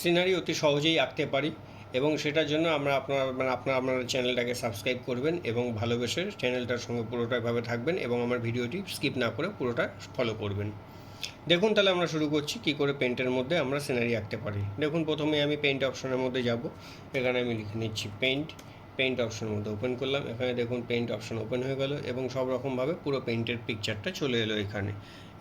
Scenery অতি সহজেই আঁকতে পারি, এবং সেটার জন্য আপনার চ্যানেলটাকে সাবস্ক্রাইব করবেন এবং ভালোবেসে চ্যানেলটার সঙ্গে পুরোটাভাবে থাকবেন এবং আমার ভিডিওটি স্কিপ না করে পুরোটা ফলো করবেন। দেখুন, তাহলে আমরা শুরু করছি কী করে পেন্টের মধ্যে আমরা সিনারি আঁকতে পারি। দেখুন, প্রথমে আমি পেইন্ট অপশনের মধ্যে যাব। এখানে আমি লিখে নিচ্ছি পেইন্ট অপশনের মধ্যে ওপেন করলাম। এখানে দেখুন পেইন্ট অপশন ওপেন হয়ে গেল এবং সব রকমভাবে পুরো পেইন্টের পিকচারটা চলে এলো এখানে।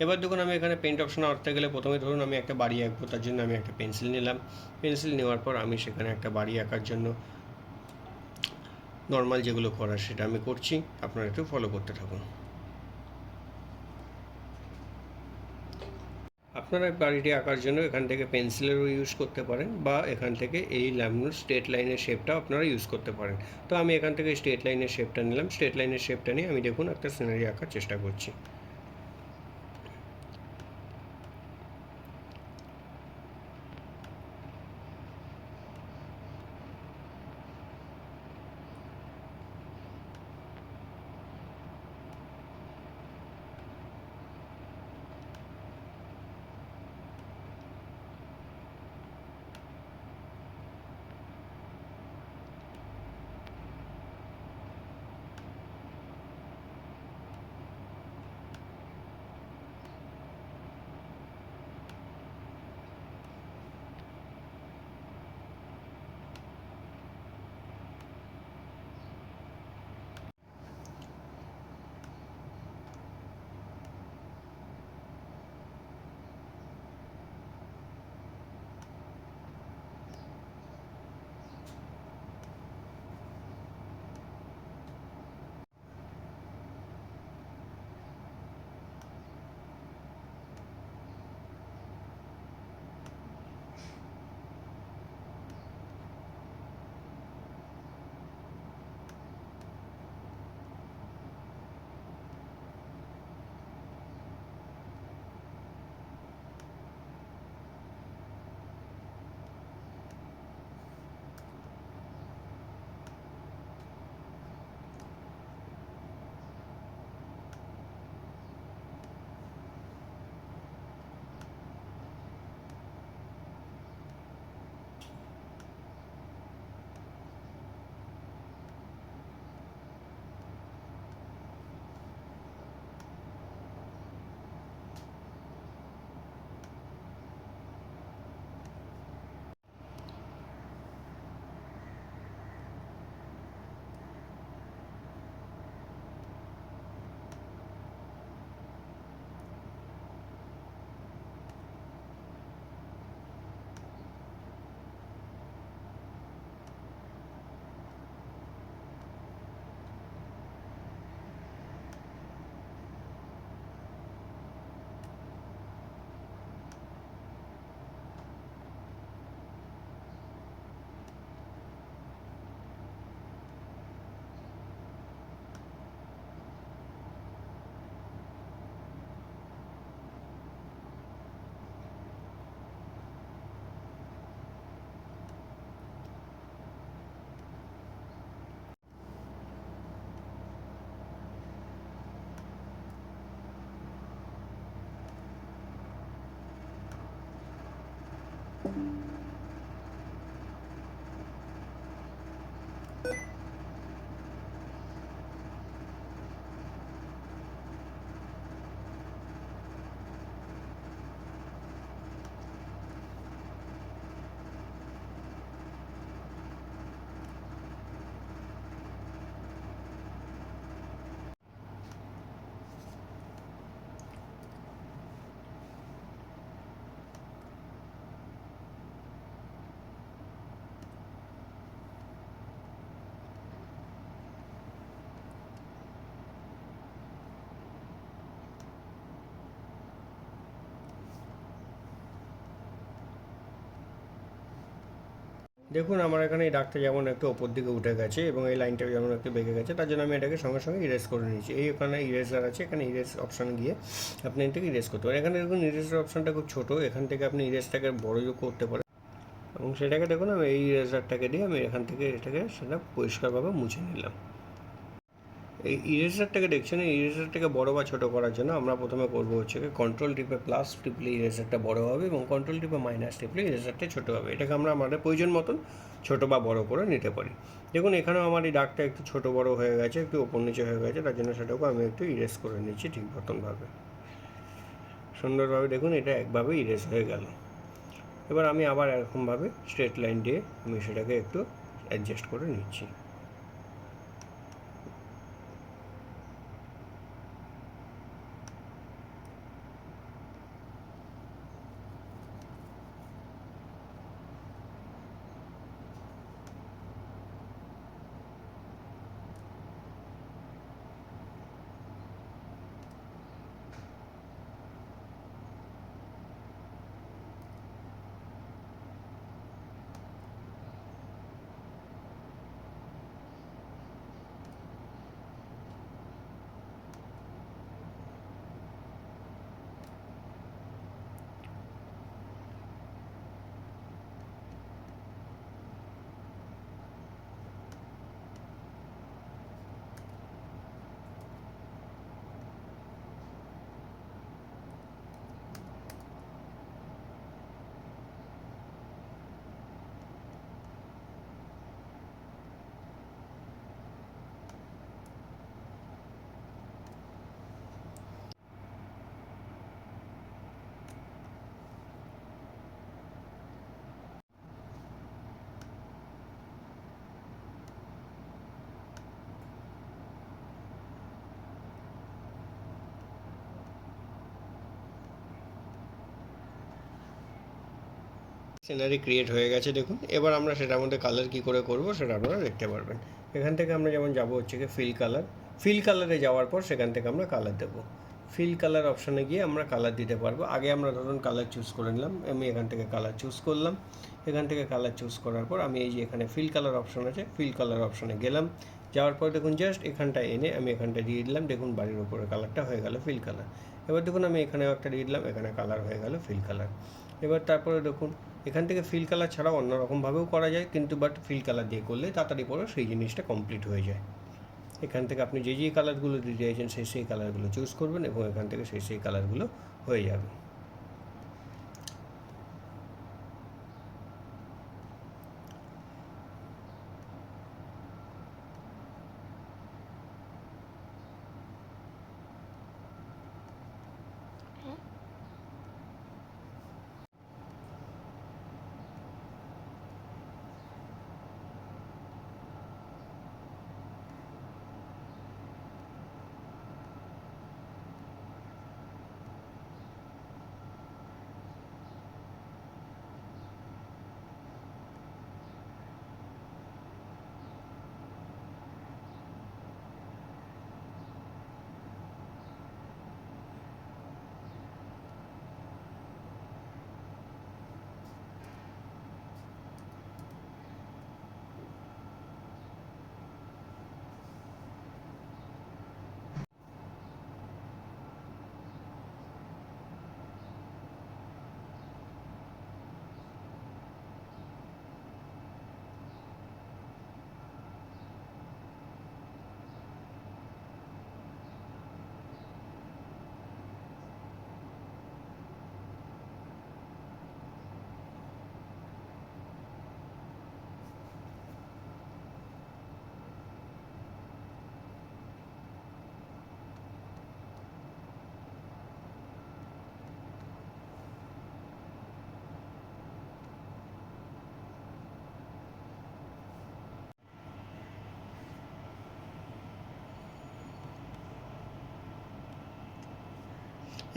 এবার দেখুন, আমি এখানে পেইন্ট অপশনে আঁকতে গেলে প্রথমে ধরুন আমি একটা বাড়ি আঁকবো, তার জন্য আমি একটা পেন্সিল নিলাম। পেন্সিল নেওয়ার পর আমি সেখানে একটা বাড়ি আঁকার জন্য নর্মাল যেগুলো করার সেটা আমি করছি, আপনারা একটু ফলো করতে থাকুন। আপনারা বাড়িটি আঁকার জন্য এখান থেকে পেন্সিলেরও ইউজ করতে পারেন, বা এখান থেকে এই স্ট্রেট লাইনের শেপটাও আপনারা ইউজ করতে পারেন। তো আমি এখান থেকে স্ট্রেট লাইনের শেপটা নিলাম। স্ট্রেট লাইনের শেপটা নিয়ে আমি দেখুন একটা সিনারি আঁকার চেষ্টা করছি। দেখুন, আমার এখানে এই দাগটা যেমন একটু ওপর দিকে উঠে গেছে এবং এই লাইনটা যেমন একটু বেঁকে গেছে, তার জন্য আমি এটাকে সঙ্গে সঙ্গে ইরেজ করে নিয়েছি। এই ওখানে ইরেজার আছে, এখানে ইরেজ অপশান গিয়ে আপনি এটাকে ইরেজ করতে পারেন। এখানে দেখুন ইরেজের অপশানটা খুব ছোটো, এখান থেকে আপনি ইরেজটাকে বড় করতে পারেন এবং সেটাকে দেখুন আমি এই ইরেজারটাকে দিয়ে আমি এখান থেকে এটাকে সেটা পরিষ্কারভাবে মুছে নিলাম। এই ইরেজারটাকে দেখছেন, এই ইরেজারটাকে বড় বা ছোটো করার জন্য আমরা প্রথমে করবো হচ্ছে কন্ট্রোল টিপে প্লাস টিপলে ইরেজারটা বড় হবে এবং কন্ট্রোল টিপে মাইনাস টিপলে ইরেজারটা ছোটো হবে। এটাকে আমরা আমাদের প্রয়োজন মতন ছোটো বা বড় করে নিতে পারি। দেখুন এখানেও আমার এই দাগটা একটু ছোটো বড় হয়ে গেছে, একটু ওপর নিচে হয়ে গেছে, তার জন্য সেটাকে আমি একটু ইরেজ করে নিচ্ছি ঠিক মতনভাবে, সুন্দরভাবে। দেখুন এটা একভাবে ইরেজ হয়ে গেল। এবার আমি আবার এরকমভাবে স্ট্রেট লাইন দিয়ে আমি সেটাকে একটু অ্যাডজাস্ট করে নিচ্ছি। সিনারি ক্রিয়েট হয়ে গেছে দেখুন। এবার আমরা সেটার মধ্যে কালার কী করে করব সেটা আপনারা দেখতে পারবেন। এখান থেকে আমরা যেমন যাব হচ্ছে কি ফিল কালার, ফিল কালারে যাওয়ার পর সেখান থেকে আমরা কালার দেবো। ফিল কালার অপশানে গিয়ে আমরা কালার দিতে পারবো। আগে আমরা ধরুন কালার চুজ করে নিলাম, আমি এখান থেকে কালার চুজ করলাম। এখান থেকে কালার চুজ করার পর আমি এই যে এখানে ফিল কালার অপশান আছে, ফিল কালার অপশানে গেলাম। যাওয়ার পর দেখুন জাস্ট এখানটায় এনে আমি এখানটা দিয়ে দিলাম, দেখুন বাড়ির উপরে কালারটা হয়ে গেল ফিল কালার। এবার দেখুন আমি এখানেও একটা দিয়ে দিলাম, এখানে কালার হয়ে গেল ফিল কালার। এবার তারপরে দেখুন এখান থেকে ফিল কালার ছাড়াও অন্য রকমভাবেও করা যায়, কিন্তু বাট ফিল কালার দিয়ে করলে তাড়াতাড়ি পরে সেই জিনিসটা কমপ্লিট হয়ে যায়। এখান থেকে আপনি যে যে কালারগুলো দিতে চাইছেন সেই কালারগুলো চুজ করবেন এবং এখান থেকে সেই কালারগুলো হয়ে যাবে।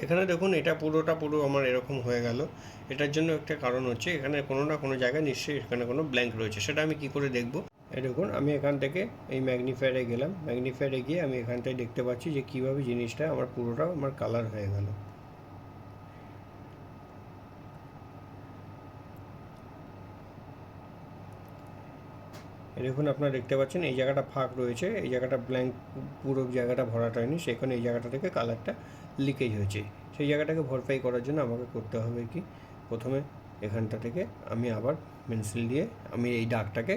এখানে দেখুন এটা পুরো আমার এরকম হয়ে গেল। এটার জন্য একটা কারণ হচ্ছে এখানে কোনো না কোনো জায়গায় নিশ্চয়ই এখানে কোনো ব্ল্যাঙ্ক রয়েছে, সেটা আমি কি করে দেখব? এই দেখুন আমি এখান থেকে এই ম্যাগনিফায়ারে গেলাম, ম্যাগনিফায়ারে গিয়ে আমি এখানটায় দেখতে পাচ্ছি যে কীভাবে জিনিসটা আমার পুরোটা আমার কালার হয়ে গেল। দেখুন আপনারা দেখতে পাচ্ছেন এই জায়গাটা ফাঁক রয়েছে, এই জায়গাটা ব্ল্যাঙ্ক, পুরো জায়গাটা ভরাটা হয়নি, সেখানে এই জায়গাটা থেকে কালারটা লিকেজ হয়েছে। সেই জায়গাটাকে ভরপাই করার জন্য আমাকে করতে হবে কি, প্রথমে এখানটা থেকে আমি আবার পেন্সিল দিয়ে আমি এই দাগটাকে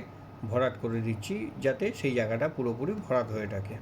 ভরাট করে দিচ্ছি, যাতে সেই জায়গাটা পুরোপুরি ভরাট হয়ে থাকে।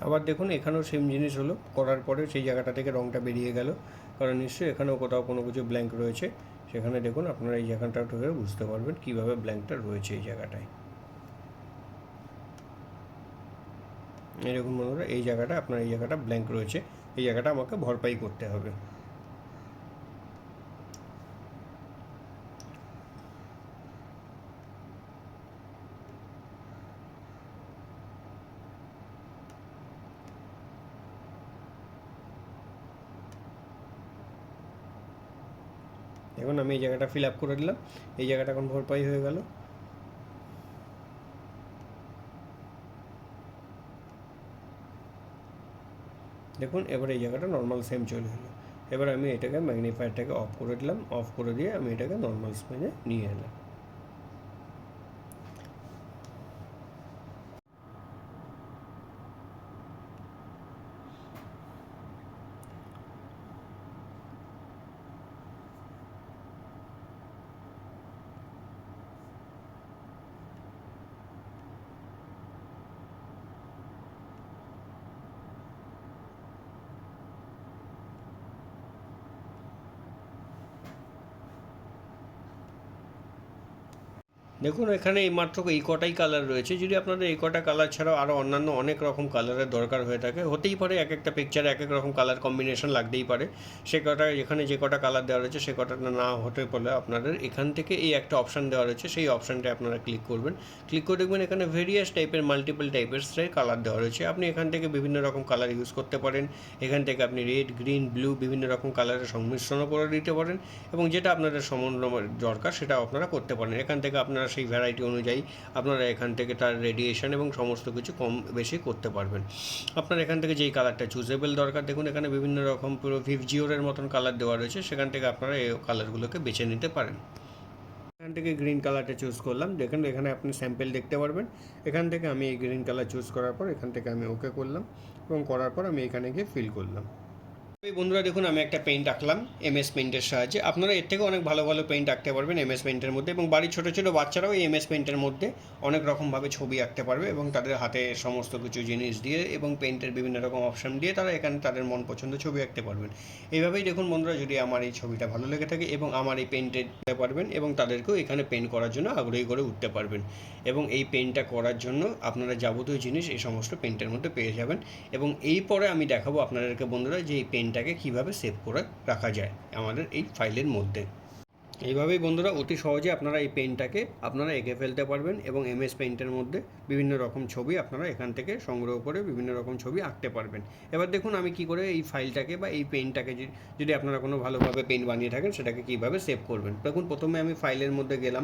আবার দেখুন এখানেও সেম জিনিস হলো, করার পরে সেই জায়গাটা থেকে রঙটা বেরিয়ে গেল, কারণ নিশ্চয়ই এখানেও কোথাও কোনো কিছু ব্ল্যাঙ্ক রয়েছে। সেখানে দেখুন আপনারা এই জায়গাটা ঢুকে বুঝতে পারবেন কীভাবে ব্ল্যাঙ্কটা রয়েছে এই জায়গাটায়। এরকম বন্ধুরা এই জায়গাটা আপনার এই জায়গাটা ব্ল্যাঙ্ক রয়েছে, এই জায়গাটা আমাকে ভরপাই করতে হবে। এখন আমি এই জায়গাটা ফিল আপ করে দিলাম, এই জায়গাটা এখন ভরপাই হয়ে গেল। দেখুন এবার এই জায়গাটা নর্মাল সেম চলে এলো। এবার আমি এটাকে ম্যাগনিফায়ারটাকে অফ করে দিলাম, অফ করে দিয়ে আমি এটাকে নর্মাল স্পেনে নিয়ে এলাম। দেখুন এখানে এই মাত্র এই কটাই কালার রয়েছে। যদি আপনাদের এই কটা কালার ছাড়াও আরও অন্যান্য অনেক রকম কালারের দরকার হয়ে থাকে, হতেই পারে এক একটা পিকচারে এক এক রকম কালার কম্বিনেশন লাগতেই পারে। সে কটা এখানে যে কটা কালার দেওয়া রয়েছে সে কটাটা না হতে পারলে আপনাদের এখান থেকে এই একটা অপশান দেওয়া রয়েছে, সেই অপশানটায় আপনারা ক্লিক করবেন। ক্লিক করে দেখবেন এখানে ভেরিয়াস টাইপের মাল্টিপল টাইপের কালার দেওয়া রয়েছে। আপনি এখান থেকে বিভিন্ন রকম কালার ইউজ করতে পারেন। এখান থেকে আপনি রেড, গ্রিন, ব্লু বিভিন্ন রকম কালারের সংমিশ্রণও করে দিতে পারেন, এবং যেটা আপনাদের সমন্বয় দরকার সেটা আপনারা করতে পারেন। এখান থেকে আপনারা সেই ভ্যারাইটি অনুযায়ী আপনারা এখান থেকে তার রেডিয়েশন এবং সমস্ত কিছু কম বেশি করতে পারবেন। আপনার এখান থেকে যেই কালারটা চুজেবল দরকার, দেখুন এখানে বিভিন্ন রকম পুরো ভিভজিওরের মতন কালার দেওয়া রয়েছে, সেখান থেকে আপনারা এই কালারগুলোকে বেছে নিতে পারেন। এখান থেকে গ্রিন কালারটা চুজ করলাম, দেখুন এখানে আপনি স্যাম্পেল দেখতে পারবেন। এখান থেকে আমি এই গ্রিন কালার চুজ করার পর এখান থেকে আমি ওকে করলাম, এবং করার পর আমি এখানে গিয়ে ফিল করলাম। এই বন্ধুরা দেখুন আমি একটা পেইন্ট আঁকলাম এমএস পেইন্টের সাহায্যে। আপনারা এর থেকে অনেক ভালো ভালো পেইন্ট আঁকতে পারবেন এমএস পেইন্টের মধ্যে, এবং বাড়ির ছোটো ছোটো বাচ্চারাও এই এমএস পেইন্টের মধ্যে অনেক রকমভাবে ছবি আঁকতে পারবে, এবং তাদের হাতে সমস্ত কিছু জিনিস দিয়ে এবং পেইন্টের বিভিন্ন রকম অপশান দিয়ে তারা এখানে তাদের মন পছন্দ ছবি আঁকতে পারবেন। এইভাবেই দেখুন বন্ধুরা, যদি আমার এই ছবিটা ভালো লেগে থাকে এবং আমার এই পেইন্টে দিতে পারবেন, এবং তাদেরকেও এখানে পেইন্ট করার জন্য আগ্রহী করে উঠতে পারবেন। এবং এই পেইন্টটা করার জন্য আপনারা যাবতীয় জিনিস এই সমস্ত পেইন্টের মধ্যে পেয়ে যাবেন। এবং এই পরে আমি দেখাবো আপনাদেরকে বন্ধুরা যে এই পেনটাকে কীভাবে সেভ করে রাখা যায় আমাদের এই ফাইলের মধ্যে। এইভাবেই বন্ধুরা অতি সহজে আপনারা এই পেনটাকে আপনারা এঁকে ফেলতে পারবেন, এবং এমএস পেইন্টের মধ্যে বিভিন্ন রকম ছবি আপনারা এখান থেকে সংগ্রহ করে বিভিন্ন রকম ছবি আঁকতে পারবেন। এবার দেখুন আমি কি করে এই ফাইলটাকে বা এই পেনটাকে যদি আপনারা কোনো ভালোভাবে পেন বানিয়ে থাকেন সেটাকে কীভাবে সেভ করবেন। দেখুন প্রথমে আমি ফাইলের মধ্যে গেলাম,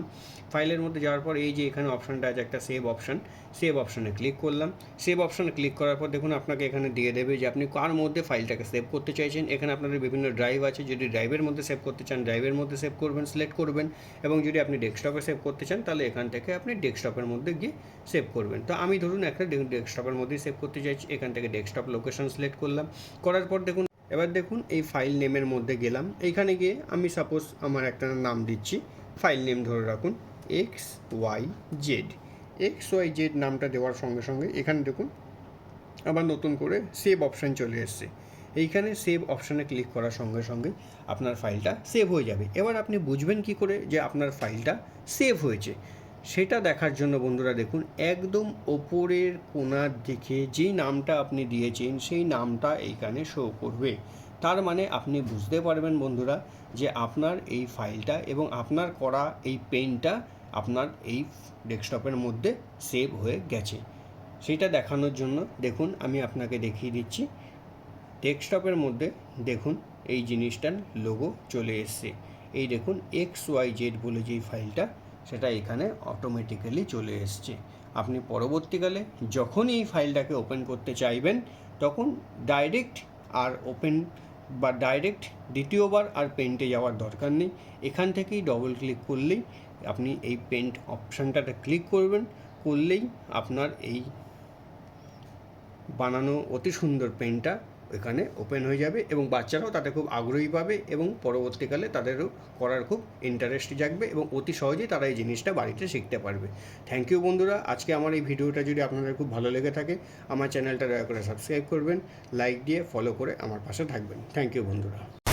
ফাইলের মধ্যে যাওয়ার পর এই যে এখানে অপশানটা আছে একটা সেভ অপশান, সেভ অপশানে ক্লিক করলাম। সেভ অপশানে ক্লিক করার পর দেখুন আপনাকে এখানে দিয়ে দেবে যে আপনি কার মধ্যে ফাইলটাকে সেভ করতে চাইছেন। এখানে আপনাদের বিভিন্ন ড্রাইভ আছে, যদি ড্রাইভের মধ্যে সেভ করতে চান ড্রাইভের মধ্যে সেভ করবেন, সিলেক্ট করবেন, এবং যদি আপনি ডেস্কটপে সেভ করতে চান তাহলে এখান থেকে আপনি ডেস্কটপের মধ্যে গিয়ে সেভ করবেন। তো আমি ধরুন একটা ডেস্কটপের মধ্যেই সেভ করতে চাইছি, এখান থেকে ডেস্কটপ লোকেশন সিলেক্ট করলাম। করার পর দেখুন এবার দেখুন এই ফাইল নেমের মধ্যে গেলাম, এইখানে গিয়ে আমি সাপোজ আমার একটা নাম দিচ্ছি, ফাইল নেম ধরে রাখুন XYZ নামটা দেওয়ার সঙ্গে সঙ্গে এখানে দেখুন আবার নতুন করে সেভ অপশান চলে এসছে। এইখানে সেভ অপশানে ক্লিক করার সঙ্গে সঙ্গে আপনার ফাইলটা সেভ হয়ে যাবে। এবার আপনি বুঝবেন কি করে যে আপনার ফাইলটা সেভ হয়েছে, সেটা দেখার জন্য বন্ধুরা দেখুন একদম ওপরের কোণার দিকে যেই নামটা আপনি দিয়েছেন সেই নামটা এইখানে শো করবে। তার মানে আপনি বুঝতে পারবেন বন্ধুরা যে আপনার এই ফাইলটা এবং আপনার করা এই পেনটা আপনার এই ডেস্কটপের মধ্যে সেভ হয়ে গেছে। সেটা দেখানোর জন্য দেখুন আমি আপনাকে দেখিয়ে দিচ্ছি। ডেস্কটপের মধ্যে দেখুন এই জিনিসটার লোগো চলে এসছে, এই দেখুন XYZ বলে যেই ফাইলটা সেটা এখানে অটোমেটিক্যালি চলে এসছে। আপনি পরবর্তীকালে যখন এই ফাইলটাকে ওপেন করতে চাইবেন তখন ডাইরেক্ট আর ওপেন বা ডাইরেক্ট দ্বিতীয়বার আর পেন্টে যাওয়ার দরকার নেই। এখান থেকেই ডবল ক্লিক করলেই আপনি এই পেন্ট অপশানটাতে ক্লিক করবেন, করলেই আপনার এই বানানো অতি সুন্দর পেনটা এখানে ওপেন হয়ে যাবে এবং বাচ্চারাও তাতে খুব আগ্রহী পাবে এবং পরবর্তীকালে তাদেরও করার খুব ইন্টারেস্ট জাগবে এবং অতি সহজেই তারা এই জিনিসটা বাড়িতে শিখতে পারবে। থ্যাংক ইউ বন্ধুরা। আজকে আমার এই ভিডিওটা যদি আপনাদের খুব ভালো লেগে থাকে আমার চ্যানেলটা দয়া করে সাবস্ক্রাইব করবেন, লাইক দিয়ে ফলো করে আমার পাশে থাকবেন। থ্যাংক ইউ বন্ধুরা।